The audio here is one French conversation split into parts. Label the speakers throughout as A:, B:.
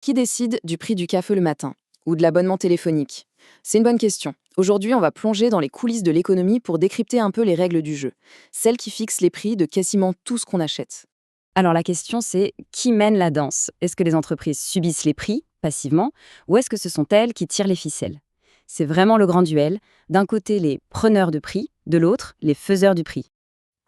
A: Qui décide du prix du café le matin ou de l'abonnement téléphonique? C'est une bonne question. Aujourd'hui, on va plonger dans les coulisses de l'économie pour décrypter un peu les règles du jeu, celles qui fixent les prix de quasiment tout ce qu'on achète.
B: Alors la question c'est, qui mène la danse? Est-ce que les entreprises subissent les prix, passivement, ou est-ce que ce sont elles qui tirent les ficelles? C'est vraiment le grand duel. D'un côté les preneurs de prix, de l'autre les faiseurs du prix.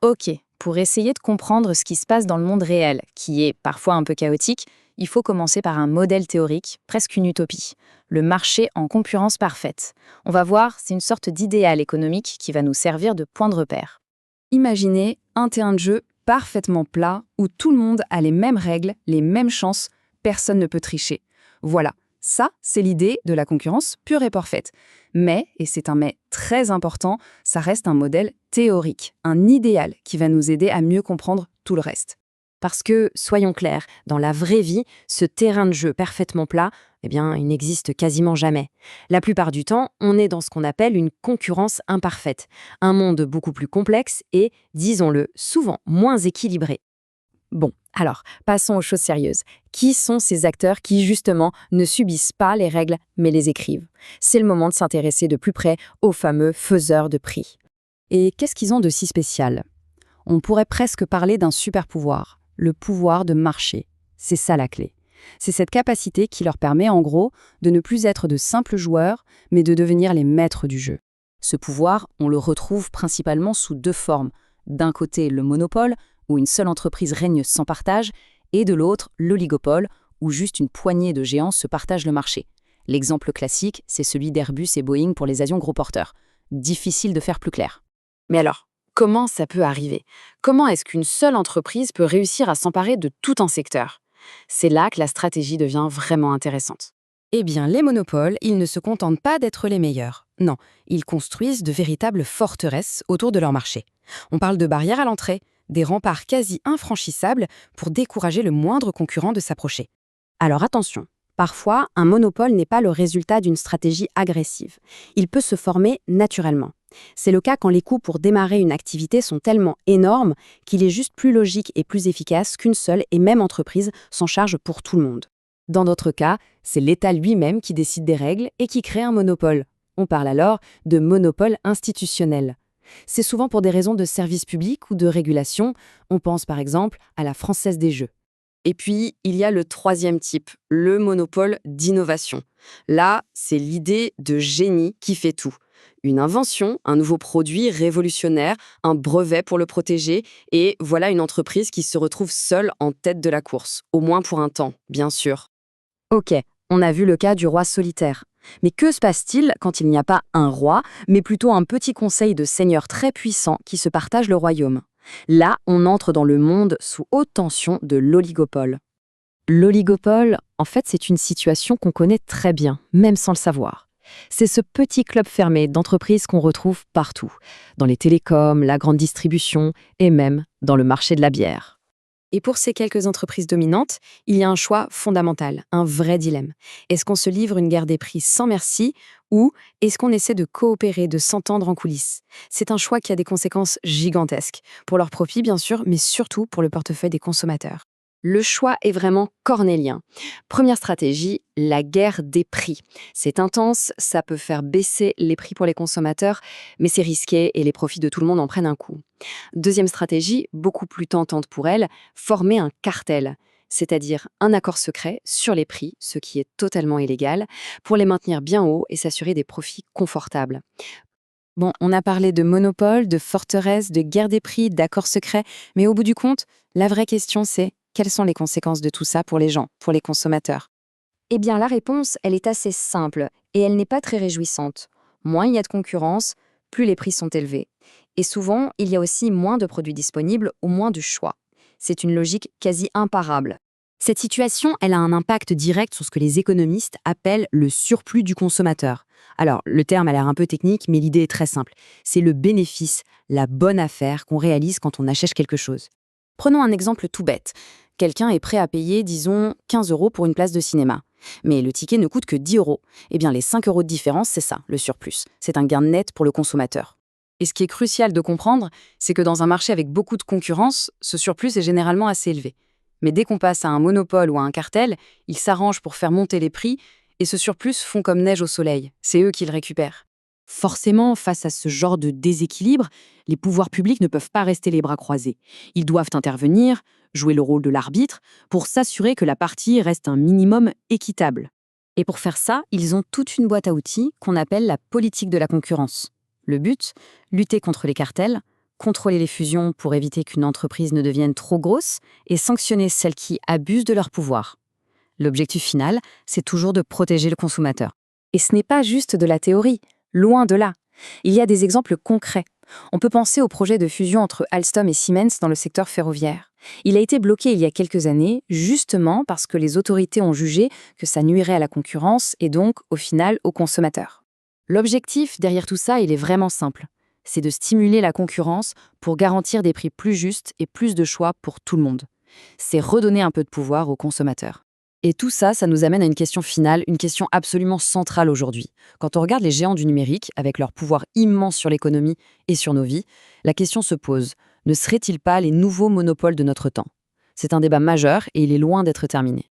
A: Ok, pour essayer de comprendre ce qui se passe dans le monde réel, qui est parfois un peu chaotique, il faut commencer par un modèle théorique, presque une utopie. Le marché en concurrence parfaite. On va voir, c'est une sorte d'idéal économique qui va nous servir de point de repère. Imaginez un terrain de jeu parfaitement plat où tout le monde a les mêmes règles, les mêmes chances, personne ne peut tricher. Voilà, ça, c'est l'idée de la concurrence pure et parfaite. Mais, et c'est un mais très important, ça reste un modèle théorique, un idéal qui va nous aider à mieux comprendre tout le reste. Parce que, soyons clairs, dans la vraie vie, ce terrain de jeu parfaitement plat, il n'existe quasiment jamais. La plupart du temps, on est dans ce qu'on appelle une concurrence imparfaite, un monde beaucoup plus complexe et, disons-le, souvent moins équilibré. Bon, alors, passons aux choses sérieuses. Qui sont ces acteurs qui, justement, ne subissent pas les règles, mais les écrivent? C'est le moment de s'intéresser de plus près aux fameux faiseurs de prix.
B: Et qu'est-ce qu'ils ont de si spécial? On pourrait presque parler d'un super pouvoir, le pouvoir de marché. C'est ça la clé. C'est cette capacité qui leur permet, en gros, de ne plus être de simples joueurs, mais de devenir les maîtres du jeu. Ce pouvoir, on le retrouve principalement sous deux formes. D'un côté, le monopole, où une seule entreprise règne sans partage, et de l'autre, l'oligopole, où juste une poignée de géants se partagent le marché. L'exemple classique, c'est celui d'Airbus et Boeing pour les avions gros porteurs. Difficile de faire plus clair.
A: Mais alors, comment ça peut arriver? Comment est-ce qu'une seule entreprise peut réussir à s'emparer de tout un secteur? C'est là que la stratégie devient vraiment intéressante.
B: Eh bien, les monopoles, ils ne se contentent pas d'être les meilleurs. Non, ils construisent de véritables forteresses autour de leur marché. On parle de barrières à l'entrée, des remparts quasi infranchissables pour décourager le moindre concurrent de s'approcher. Alors attention, parfois, un monopole n'est pas le résultat d'une stratégie agressive. Il peut se former naturellement. C'est le cas quand les coûts pour démarrer une activité sont tellement énormes qu'il est juste plus logique et plus efficace qu'une seule et même entreprise s'en charge pour tout le monde. Dans d'autres cas, c'est l'État lui-même qui décide des règles et qui crée un monopole. On parle alors de monopole institutionnel. C'est souvent pour des raisons de service public ou de régulation. On pense par exemple à la Française des Jeux.
A: Et puis, il y a le troisième type, le monopole d'innovation. Là, c'est l'idée de génie qui fait tout. Une invention, un nouveau produit révolutionnaire, un brevet pour le protéger, et voilà une entreprise qui se retrouve seule en tête de la course, au moins pour un temps, bien sûr.
B: Ok, on a vu le cas du roi solitaire. Mais que se passe-t-il quand il n'y a pas un roi, mais plutôt un petit conseil de seigneurs très puissants qui se partagent le royaume? Là, on entre dans le monde sous haute tension de l'oligopole. L'oligopole, en fait, c'est une situation qu'on connaît très bien, même sans le savoir. C'est ce petit club fermé d'entreprises qu'on retrouve partout, dans les télécoms, la grande distribution et même dans le marché de la bière.
A: Et pour ces quelques entreprises dominantes, il y a un choix fondamental, un vrai dilemme. Est-ce qu'on se livre une guerre des prix sans merci ou est-ce qu'on essaie de coopérer, de s'entendre en coulisses? C'est un choix qui a des conséquences gigantesques, pour leur profit bien sûr, mais surtout pour le portefeuille des consommateurs. Le choix est vraiment cornélien. Première stratégie, la guerre des prix. C'est intense, ça peut faire baisser les prix pour les consommateurs, mais c'est risqué et les profits de tout le monde en prennent un coup. Deuxième stratégie, beaucoup plus tentante pour elle, former un cartel, c'est-à-dire un accord secret sur les prix, ce qui est totalement illégal, pour les maintenir bien hauts et s'assurer des profits confortables. Bon, on a parlé de monopole, de forteresse, de guerre des prix, d'accords secrets, mais au bout du compte, la vraie question c'est quelles sont les conséquences de tout ça pour les gens, pour les consommateurs?
C: Eh bien, la réponse, elle est assez simple et elle n'est pas très réjouissante. Moins il y a de concurrence, plus les prix sont élevés. Et souvent, il y a aussi moins de produits disponibles ou moins de choix. C'est une logique quasi imparable.
B: Cette situation, elle a un impact direct sur ce que les économistes appellent le surplus du consommateur. Alors, le terme a l'air un peu technique, mais l'idée est très simple. C'est le bénéfice, la bonne affaire qu'on réalise quand on achète quelque chose. Prenons un exemple tout bête. Quelqu'un est prêt à payer, disons, 15 € pour une place de cinéma. Mais le ticket ne coûte que 10 €. Eh bien, les 5 € de différence, c'est ça, le surplus. C'est un gain net pour le consommateur. Et ce qui est crucial de comprendre, c'est que dans un marché avec beaucoup de concurrence, ce surplus est généralement assez élevé. Mais dès qu'on passe à un monopole ou à un cartel, ils s'arrangent pour faire monter les prix et ce surplus fond comme neige au soleil. C'est eux qui le récupèrent.
D: Forcément, face à ce genre de déséquilibre, les pouvoirs publics ne peuvent pas rester les bras croisés. Ils doivent intervenir, jouer le rôle de l'arbitre, pour s'assurer que la partie reste un minimum équitable.
C: Et pour faire ça, ils ont toute une boîte à outils qu'on appelle la politique de la concurrence. Le but, lutter contre les cartels, contrôler les fusions pour éviter qu'une entreprise ne devienne trop grosse et sanctionner celles qui abusent de leur pouvoir. L'objectif final, c'est toujours de protéger le consommateur.
A: Et ce n'est pas juste de la théorie, loin de là. Il y a des exemples concrets. On peut penser au projet de fusion entre Alstom et Siemens dans le secteur ferroviaire. Il a été bloqué il y a quelques années, justement parce que les autorités ont jugé que ça nuirait à la concurrence et donc, au final, aux consommateurs. L'objectif derrière tout ça, il est vraiment simple. C'est de stimuler la concurrence pour garantir des prix plus justes et plus de choix pour tout le monde. C'est redonner un peu de pouvoir aux consommateurs.
B: Et tout ça, ça nous amène à une question finale, une question absolument centrale aujourd'hui. Quand on regarde les géants du numérique, avec leur pouvoir immense sur l'économie et sur nos vies, la question se pose, ne seraient-ils pas les nouveaux monopoles de notre temps? C'est un débat majeur et il est loin d'être terminé.